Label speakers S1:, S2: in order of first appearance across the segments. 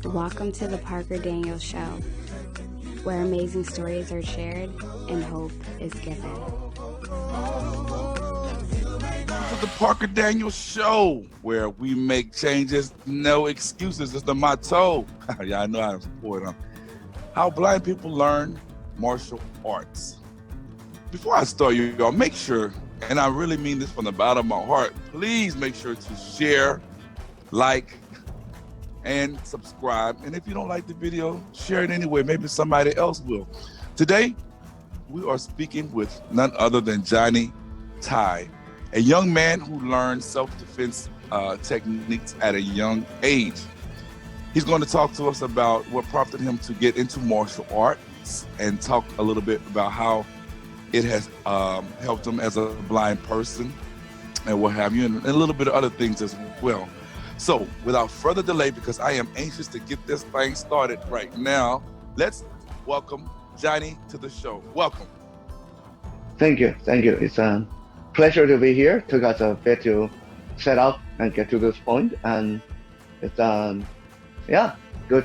S1: Welcome to the Parker Daniels Show, where amazing stories are shared and hope is given.
S2: To the Parker Daniels Show, where we make changes, no excuses is the motto. Yeah, I know how to support them. How blind people learn martial arts. Before I start, y'all make sure, and I really mean this from the bottom of my heart, please make sure to share, like, and subscribe. And if you don't like the video, share it anyway. Maybe somebody else will. Today, we are speaking with none other than Johnny Tai, a young man who learned self-defense techniques at a young age. He's going to talk to us about what prompted him to get into martial arts and talk a little bit about how it has helped him as a blind person and what have you, and a little bit of other things as well. So without further delay, because I am anxious to get this thing started right now, let's welcome Johnny to the show. Welcome.
S3: Thank you. It's a pleasure to be here. Took us a bit to set up and get to this point, and it's good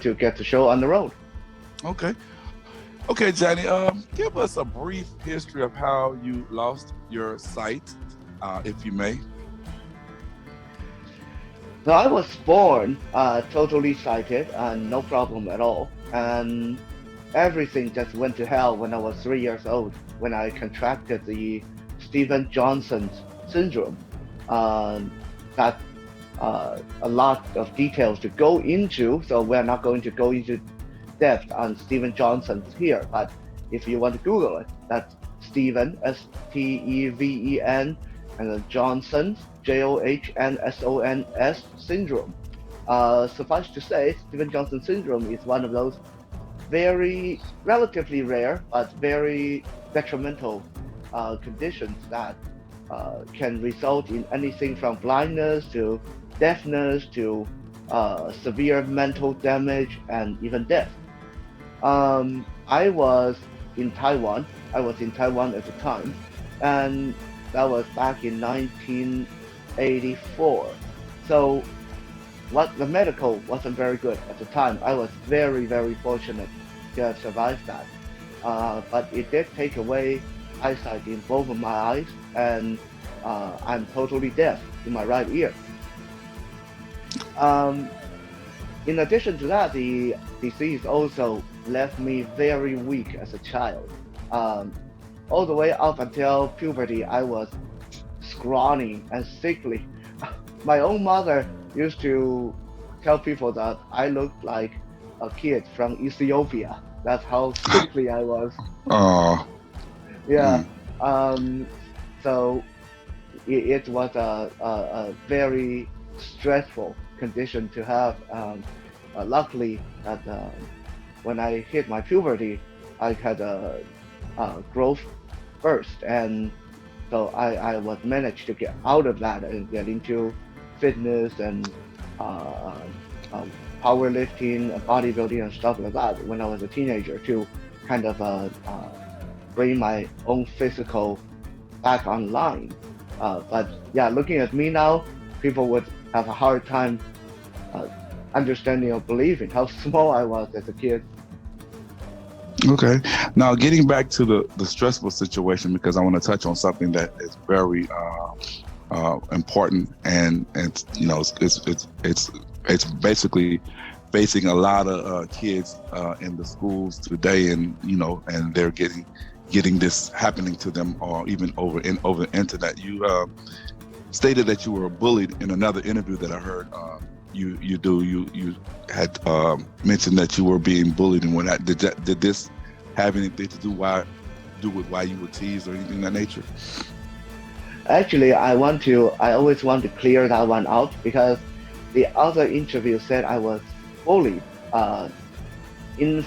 S3: to get the show on the road.
S2: Okay, Johnny. Give us a brief history of how you lost your sight, if you may.
S3: So I was born totally sighted and no problem at all, and everything just went to hell when I was 3 years old, when I contracted the Stevens-Johnson syndrome. That a lot of details to go into, so we're not going to go into depth on Stevens-Johnson here, but if you want to Google it, that's Steven, S-T-E-V-E-N, and then Johnson, Johnsons syndrome. Suffice to say, Stevens-Johnson syndrome is one of those very relatively rare but very detrimental conditions that can result in anything from blindness to deafness to severe mental damage and even death. I was in Taiwan. I was in Taiwan at the time, and that was back in 1984. So the medical wasn't very good at the time. I was very, very fortunate to have survived that. But it did take away eyesight in both of my eyes, and I'm totally deaf in my right ear. In addition to that, the disease also left me very weak as a child. All the way up until puberty, I was scrawny and sickly. My own mother used to tell people that I looked like a kid from Ethiopia. That's how sickly I was. Yeah. So it was a very stressful condition to have. Luckily, that when I hit my puberty, I had a growth burst, and so I was managed to get out of that and get into fitness and powerlifting, bodybuilding, and stuff like that when I was a teenager to kind of bring my own physical back online. But yeah, looking at me now, people would have a hard time understanding or believing how small I was as a kid.
S2: Okay. Now, getting back to the stressful situation, because I want to touch on something that is very important, and it's basically facing a lot of kids in the schools today, and they're getting this happening to them, or even over the internet. You stated that you were bullied in another interview that I heard. You had mentioned that you were being bullied, and did this have anything to do with why you were teased or anything of that nature?
S3: Actually, I always want to clear that one out, because the other interview said I was bullied. In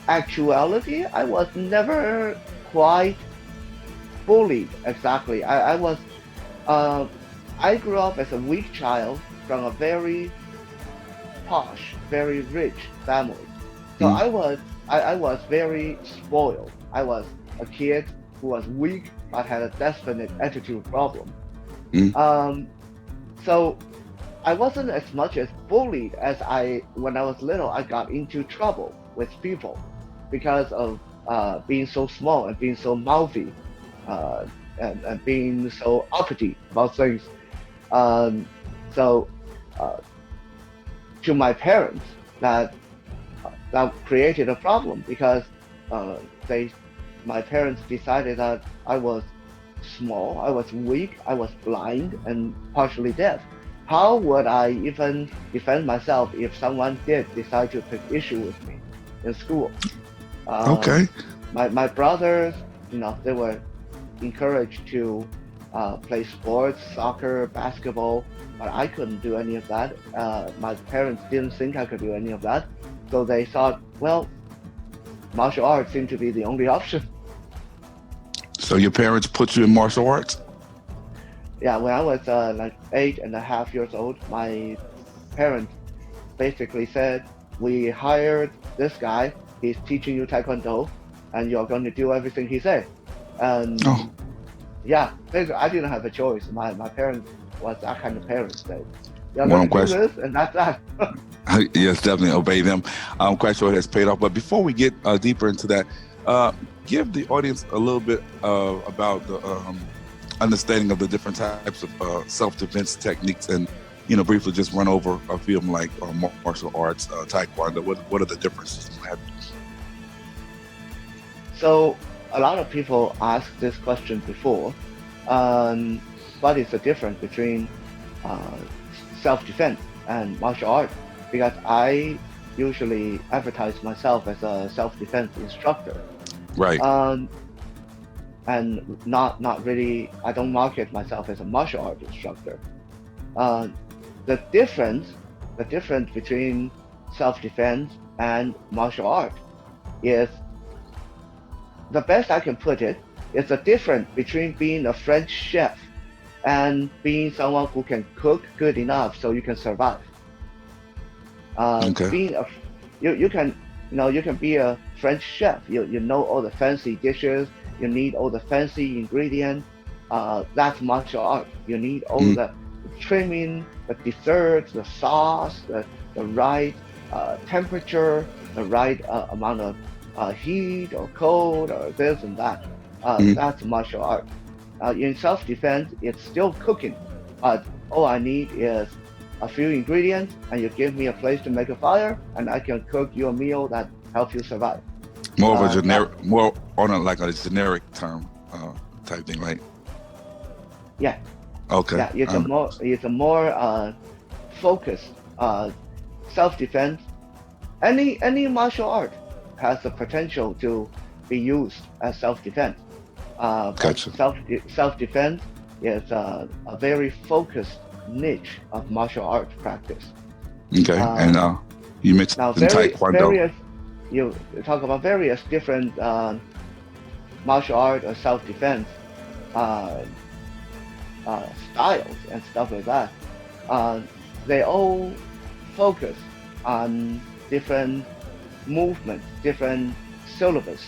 S3: actuality, I was never quite bullied exactly. I grew up as a weak child from a very posh, very rich family. So I was very spoiled. I was a kid who was weak but had a definite attitude problem. So I wasn't as much as bullied as when I was little. I got into trouble with people because of being so small and being so mouthy, uh, and being so uppity about things. Um, so uh, to my parents, that created a problem because uh, they, my parents decided that I was small, I was weak, I was blind, and partially deaf. How would I even defend myself if someone did decide to take issue with me in school?
S2: Okay.
S3: Um, my brothers, they were encouraged to play sports, soccer, basketball, but I couldn't do any of that. My parents didn't think I could do any of that, so they thought, well, martial arts seemed to be the only option.
S2: So your parents put you in martial arts?
S3: Yeah, when I was like 8.5 years old, my parents basically said, we hired this guy, he's teaching you Taekwondo, and you're going to do everything he said.
S2: Oh,
S3: And yeah, basically, I didn't have a choice. My parents was that kind of parents. That you're
S2: one
S3: going to
S2: of
S3: do
S2: question.
S3: this, and that's that.
S2: Yes, definitely obey them. I'm quite sure it has paid off. But before we get deeper into that, uh, give the audience a little bit about the understanding of the different types of self-defense techniques, and briefly just run over a few of them, like martial arts, taekwondo. What are the differences?
S3: So a lot of people asked this question before. Um, what is the difference between uh, self-defense and martial art? Because I usually advertise myself as a self-defense instructor.
S2: Right.
S3: Um, and not really. I don't market myself as a martial art instructor. Uh, the difference the difference between self-defense and martial art is, the best I can put it, is the difference between being a French chef and being someone who can cook good enough so you can survive.
S2: Okay.
S3: Being a you can you can be a French chef. You know all the fancy dishes. You need all the fancy ingredients. That's martial art. You need all
S2: Mm-hmm.
S3: the trimming, the desserts, the sauce, the right temperature, the right amount of heat or cold or this and that.
S2: Mm-hmm.
S3: That's martial art. In self-defense, it's still cooking, but all I need is a few ingredients, and you give me a place to make a fire, and I can cook you a meal that helps you survive.
S2: More of a
S3: That
S2: generic, more on like a generic term type thing, right?
S3: Yeah,
S2: Okay.
S3: yeah, it's a more focused self-defense. Any martial art has the potential to be used as self-defense. But
S2: Gotcha.
S3: self-defense is a very focused niche of martial art practice.
S2: Okay. And
S3: Um,
S2: you mentioned
S3: Now,
S2: taekwondo.
S3: you talk about various different martial art or self-defense uh, styles and stuff like that. Uh, they all focus on different movements, different syllabus,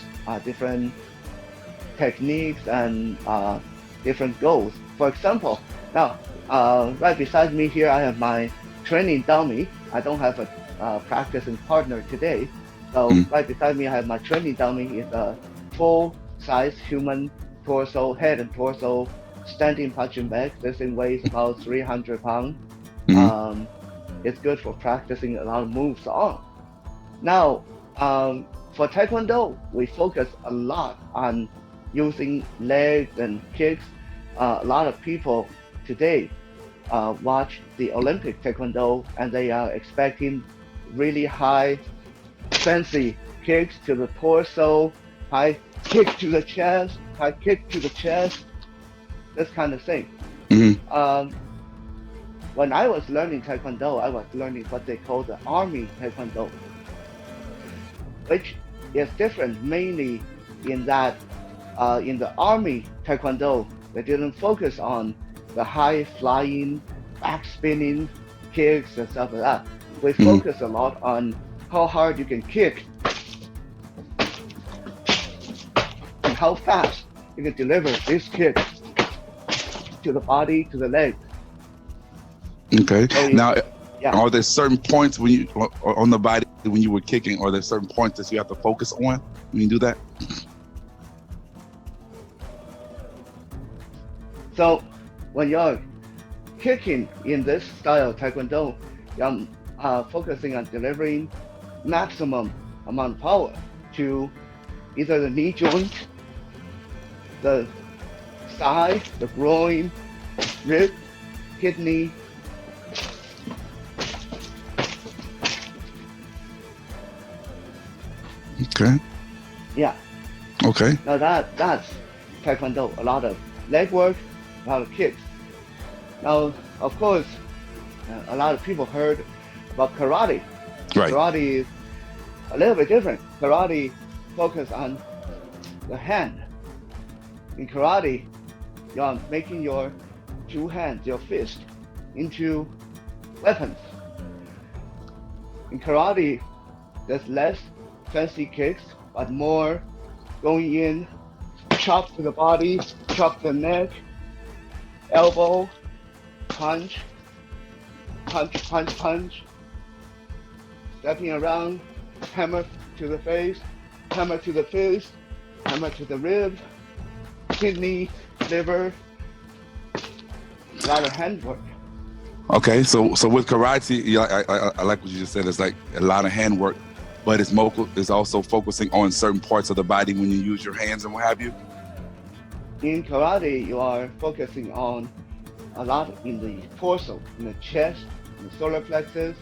S3: different techniques, and different goals. For example, now right beside me here, I have my training dummy. I don't have a practicing partner today, so
S2: Mm.
S3: right beside me, I have my training dummy. Is a full-size human torso, head and torso, standing punching bag. This thing weighs about 300 pounds.
S2: Mm-hmm.
S3: Um, it's good for practicing a lot of moves on. Now, for Taekwondo, we focus a lot on using legs and kicks. A lot of people today watch the Olympic Taekwondo, and they are expecting really high, fancy kicks to the torso, high kick to the chest, high kick to the chest, this kind of thing.
S2: Mm-hmm.
S3: Um, when I was learning Taekwondo, I was learning what they call the Army Taekwondo, which is different mainly in that in the Army Taekwondo, they didn't focus on the high flying, back spinning kicks and stuff like that. We
S2: Mm-hmm.
S3: focus a lot on how hard you can kick and how fast you can deliver this kick to the body, to the leg.
S2: Okay.
S3: So
S2: Now,
S3: yeah.
S2: are there certain points when you on the body when you were kicking? Are there certain points that you have to focus on when you do that?
S3: So when you're kicking in this style of Taekwondo, you're focusing on delivering maximum amount of power to either the knee joint, the thigh, the groin, rib, kidney.
S2: Okay.
S3: Yeah.
S2: Okay.
S3: Now that's Taekwondo. A lot of leg work, a lot of kicks. Now, of course, a lot of people heard about karate.
S2: Right.
S3: Karate is a little bit different. Karate focus on the hand. In karate, you're making your two hands, your fist, into weapons. In karate, there's less fancy kicks, but more going in, chop to the body, chop to the neck, elbow, punch, punch, punch, punch, stepping around, hammer to the face, hammer to the fist, hammer to the rib, kidney, liver, a lot of handwork.
S2: Okay. So with karate, yeah, I like what you just said. It's like a lot of handwork, but it's also focusing on certain parts of the body when you use your hands and what have you.
S3: In karate, you are focusing on a lot in the torso, in the chest, in the solar plexus,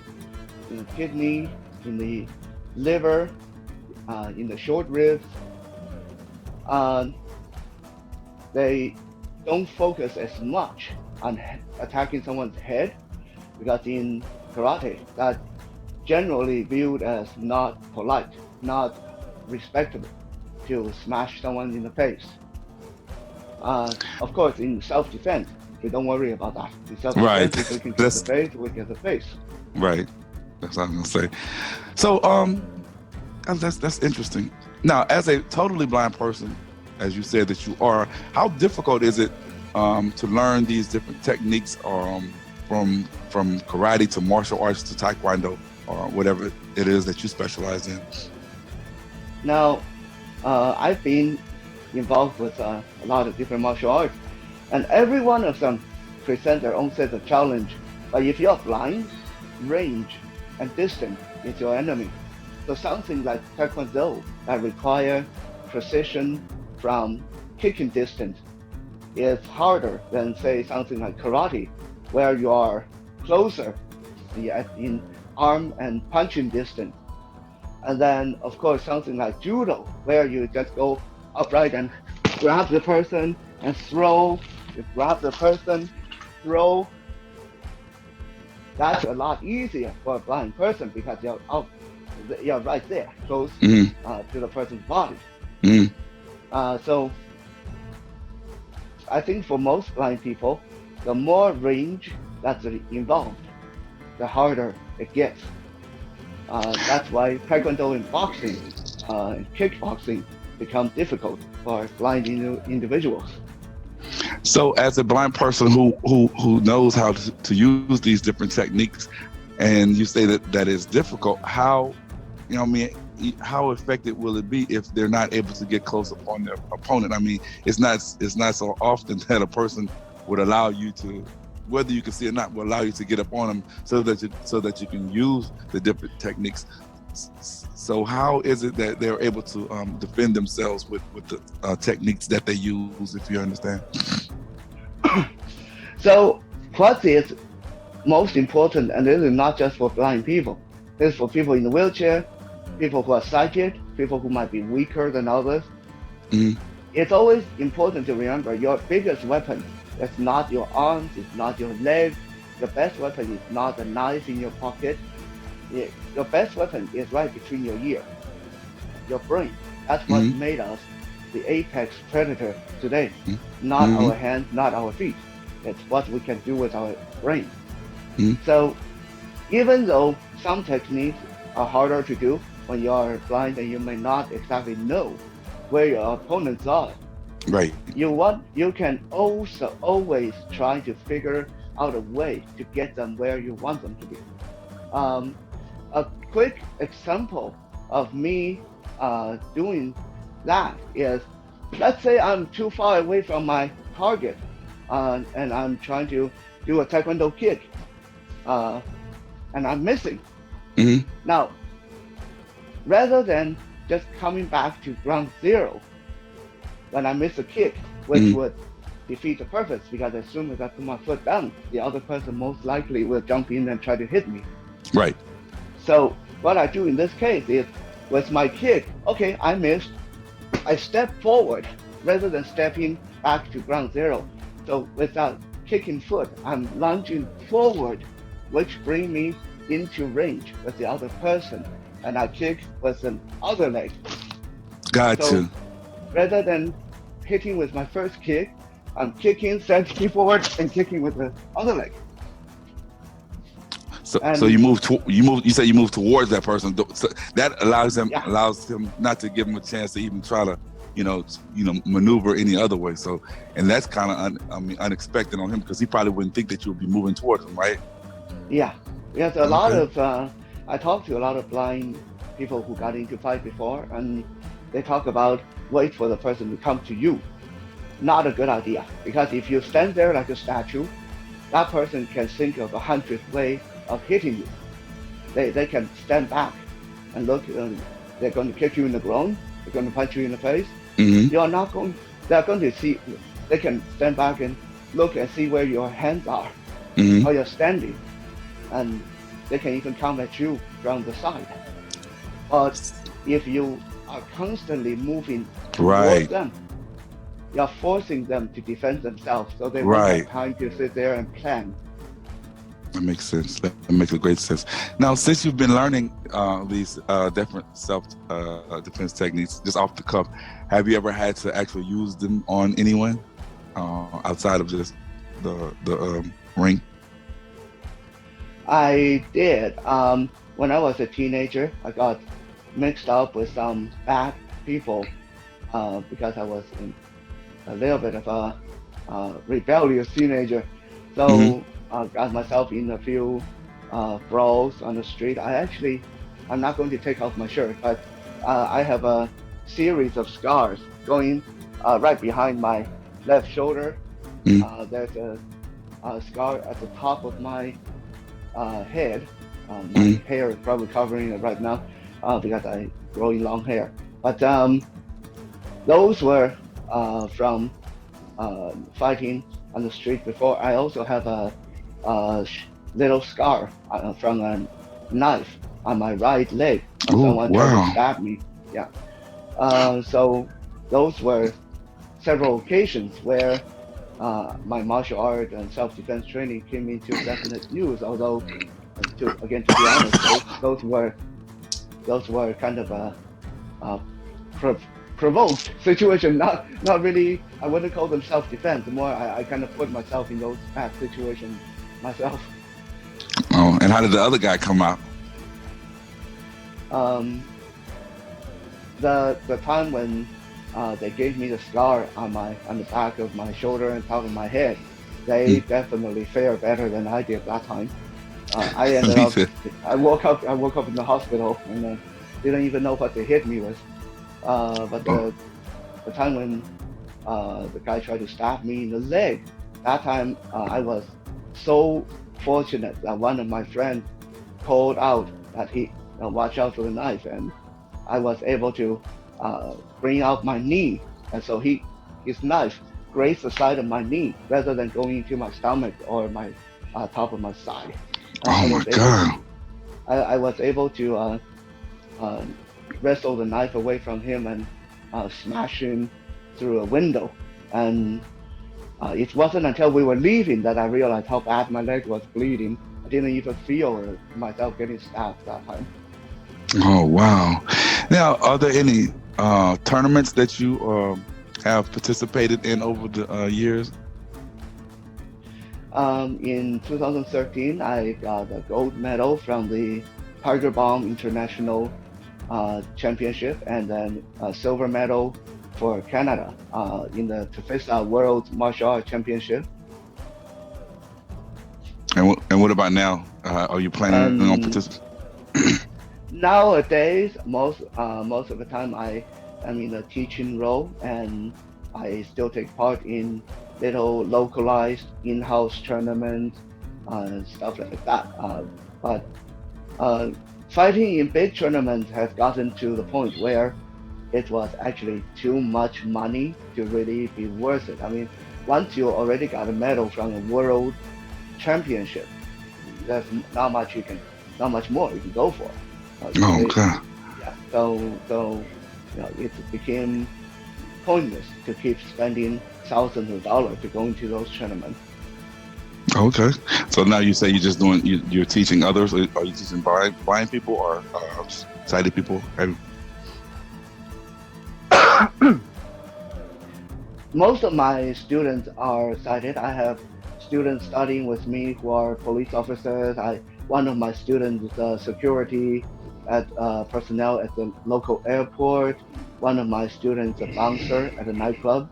S3: in the kidney, in the liver, in the short ribs. They don't focus as much on attacking someone's head because in karate, that generally viewed as not polite, not respectable to smash someone in the face. Of course, in self-defense, we don't worry about that. In
S2: Right.
S3: self-defense, if we can get the face, we get the face.
S2: Right. That's what I'm gonna say. So that's interesting. Now, as a totally blind person, as you said that you are, how difficult is it to learn these different techniques from karate to martial arts to taekwondo or whatever it is that you specialize in?
S3: Now, I've been involved with a lot of different martial arts, and every one of them present their own set of challenge. But if you're blind, range and distance is your enemy. So something like Taekwondo that require precision from kicking distance is harder than say something like karate, where you are closer in arm and punching distance. And then of course something like judo, where you just go upright and grab the person and throw, you grab the person, throw. That's a lot easier for a blind person because you're right there, close to the person's body. So I think for most blind people, the more range that's involved, the harder it gets. That's why Taekwondo and boxing and kickboxing become difficult for blind individuals.
S2: So, as a blind person who knows how to use these different techniques, and you say that is difficult, how how effective will it be if they're not able to get close upon their opponent? I mean, it's not so often that a person would allow you to, whether you can see it or not, will allow you to get up on them so that you can use the different techniques. So how is it that they're able to defend themselves with the techniques that they use, if you understand?
S3: So what is most important, and this is not just for blind people, this is for people in the wheelchair, people who are sighted, people who might be weaker than others. It's always important to remember your biggest weapon is not your arms, it's not your legs. Your best weapon is not a knife in your pocket. Your best weapon is right between your ear, your brain. That's what made us the apex predator today. Not our hands, not our feet. It's what we can do with our brain. So even though some techniques are harder to do when you are blind and you may not exactly know where your opponents are,
S2: Right.
S3: you can also always try to figure out of way to get them where you want them to be. Um, a quick example of me doing that is, let's say I'm too far away from my target, and I'm trying to do a taekwondo kick, uh, and I'm missing.
S2: Mm-hmm.
S3: Now, rather than just coming back to ground zero when I miss a kick, which
S2: Mm-hmm.
S3: would defeat the purpose, because as soon as I put my foot down, the other person most likely will jump in and try to hit me.
S2: Right.
S3: So what I do in this case is, with my kick, okay, I missed, I step forward rather than stepping back to ground zero. So with that kicking foot, I'm lunging forward, which brings me into range with the other person, and I kick with the other leg. So
S2: Gotcha.
S3: rather than hitting with my first kick, I'm kicking, stepping forward, and kicking with the other leg.
S2: So
S3: And
S2: you say you move towards that person. So that
S3: yeah,
S2: allows him not to give him a chance to even try to, maneuver any other way. So, and that's kind of unexpected on him, because he probably wouldn't think that you would be moving towards him, right?
S3: yeah. There's a lot
S2: Okay.
S3: of, I talked to a lot of blind people who got into fight before, and they talk about wait for the person to come to you. Not a good idea, because if you stand there like a statue, that person can think of 100 ways of hitting you. They can stand back and look, they're going to kick you in the groin, they're going to punch you in the face.
S2: Mm-hmm.
S3: You're not going, they're going to see, they can stand back and look and see where your hands are,
S2: Mm-hmm.
S3: how you're standing, and they can even come at you from the side. But if you are constantly moving towards
S2: Right.
S3: them, you're forcing them to defend themselves, so they won't have
S2: Right.
S3: time to sit there and plan.
S2: That makes sense. That makes a great sense. Now, since you've been learning these different self-defense techniques just off the cuff, have you ever had to actually use them on anyone outside of just the ring?
S3: I did. When I was a teenager, I got mixed up with some bad people because I was a little bit of a rebellious teenager.
S2: Mm-hmm.
S3: So I got myself in a few brawls on the street. I'm not going to take off my shirt, but I have a series of scars going right behind my left shoulder. There's a scar at the top of my head. My
S2: Mm-hmm.
S3: hair is probably covering it right now because I growing long hair. But those were from fighting on the street before. I also have a little scar from a knife on my right leg.
S2: Oh,
S3: Someone tried to
S2: wow.
S3: stab me. Yeah. So those were several occasions where my martial art and self-defense training came into definite use. Although, to be honest, those were kind of a prov- provoked situation. Not really. I wouldn't call them self-defense. More, I kind of put myself in those bad situations myself.
S2: Oh, and how did the other guy come out?
S3: Um, the time when they gave me the scar on the back of my shoulder and top of my head, they definitely fared better than I did that time. I ended
S2: Me
S3: up,
S2: too.
S3: I woke up in the hospital and didn't even know what they hit me with. But
S2: Oh,
S3: the time when the guy tried to stab me in the leg, that time I was so fortunate that one of my friends called out that he watch out for the knife, and I was able to bring out my knee, and so his knife grazed the side of my knee rather than going into my stomach or my top of my side.
S2: oh my God.
S3: I was able to uh, wrestle the knife away from him and smash him through a window. And it wasn't until we were leaving that I realized how bad my leg was bleeding. I didn't even feel myself getting stabbed that time.
S2: Oh, wow. Now, are there any tournaments that you have participated in over the years?
S3: In 2013, I got a gold medal from the Tiger Bomb International Championship, and then a silver medal for Canada in the Tefesa World Martial Arts Championship.
S2: And what about now? Are you planning on
S3: And
S2: participating?
S3: nowadays, most of the time, I am in a teaching role, and I still take part in little localized in-house tournaments and stuff like that. But uh, fighting in big tournaments has gotten to the point where it was actually too much money to really be worth it. I mean, once you already got a medal from a world championship, there's not much more you can go for.
S2: Oh,
S3: It,
S2: okay.
S3: yeah. So it became pointless to keep spending thousands of dollars to go into those tournaments.
S2: Okay. So now you say you're just doing you're teaching others. Are you teaching blind people or sighted people?
S3: Most of my students are sighted. I have students studying with me who are police officers. One of my students is security at personnel at the local airport. One of my students is a bouncer at a nightclub.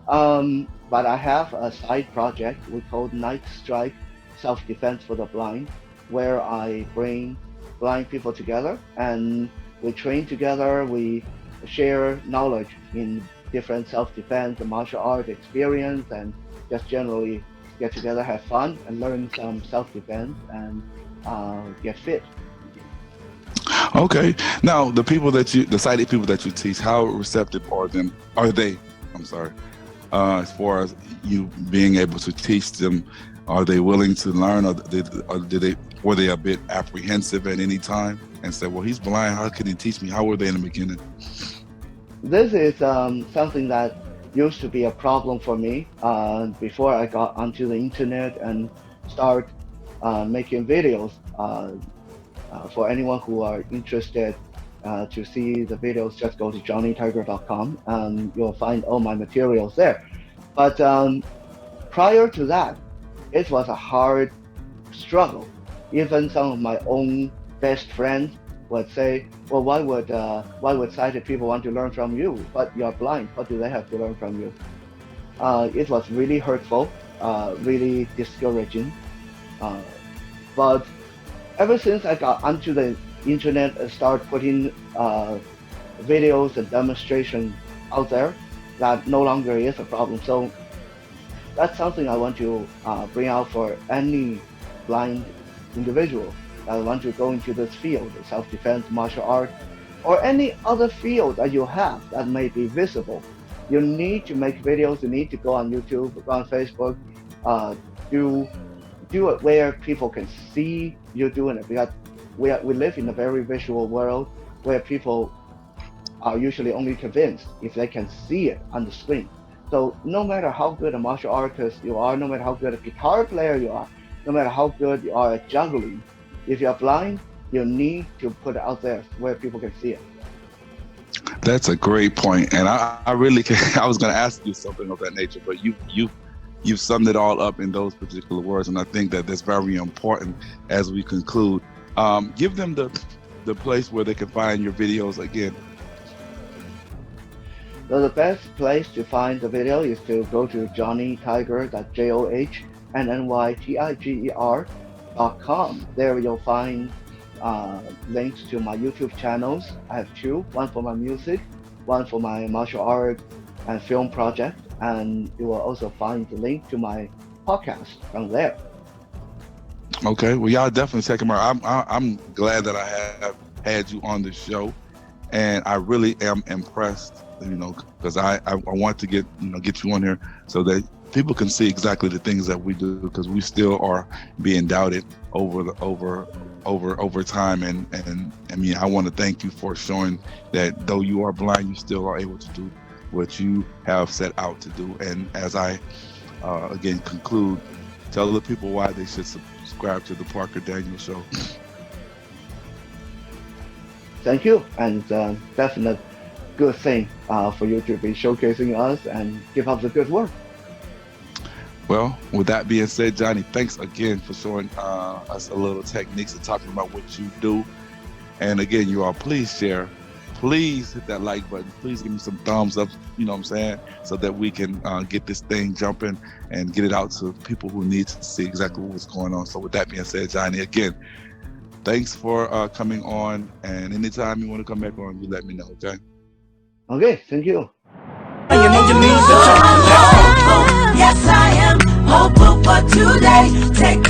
S3: But I have a side project we call Night Strike Self Defense for the Blind, where I bring blind people together and we train together. We share knowledge in different self-defense and martial art experience, and just generally get together, have fun, and learn some self-defense and get fit.
S2: Okay. Now the sighted people that you teach, how receptive are they? I'm sorry. As far as you being able to teach them, are they willing to learn, were they a bit apprehensive at any time and said, "Well, he's blind. How can he teach me?" How were they in the beginning?
S3: This is something that used to be a problem for me before I got onto the internet and start making videos. For anyone who are interested to see the videos, just go to johnnytiger.com and you'll find all my materials there. But prior to that, it was a hard struggle. Even some of my own best friends would say, "Well, why would sighted people want to learn from you? But you're blind. What do they have to learn from you?" It was really hurtful, really discouraging. Uh, but ever since I got onto the internet and start putting videos and demonstrations out there, that no longer is a problem. So that's something I want to bring out for any blind individual that want to go into this field, self-defense, martial art, or any other field that you have that may be visible. You need to make videos. You need to go on YouTube, go on Facebook, uh, do do it where people can see you doing it, because we live in a very visual world where people are usually only convinced if they can see it on the screen. So no matter how good a martial artist you are, no matter how good a guitar player you are, no matter how good you are at juggling, if you're blind, you need to put it out there where people can see it.
S2: That's a great point, and I really can, I was going to ask you something of that nature, but you've summed it all up in those particular words, and I think that that's very important as we conclude. Give them the place where they can find your videos again.
S3: So the best place to find the video is to go to johnnytiger.com. There you'll find links to my YouTube channels. I have two, one for my music, one for my martial art and film project, and you will also find the link to my podcast from there.
S2: Okay, well, y'all definitely check them out. I'm glad that I have had you on the show, and I really am impressed. Because I want to get you on here so that people can see exactly the things that we do, because we still are being doubted over time, and I mean, I want to thank you for showing that though you are blind, you still are able to do what you have set out to do. And as I again conclude, tell the people why they should subscribe to the Parker Daniels Show.
S3: Thank you, and definitely good thing for you to be showcasing us and give up the good work.
S2: Well, with that being said, Johnny, thanks again for showing us a little techniques and talking about what you do. And again, you all, please share please hit that like button. Please give me some thumbs up, you know what I'm saying? So that we can get this thing jumping and get it out to people who need to see exactly what's going on. So with that being said, Johnny, again, thanks for coming on. And anytime you want to come back on, you let me know, okay?
S3: Okay, thank you.
S4: Yes, I am hopeful for today. Take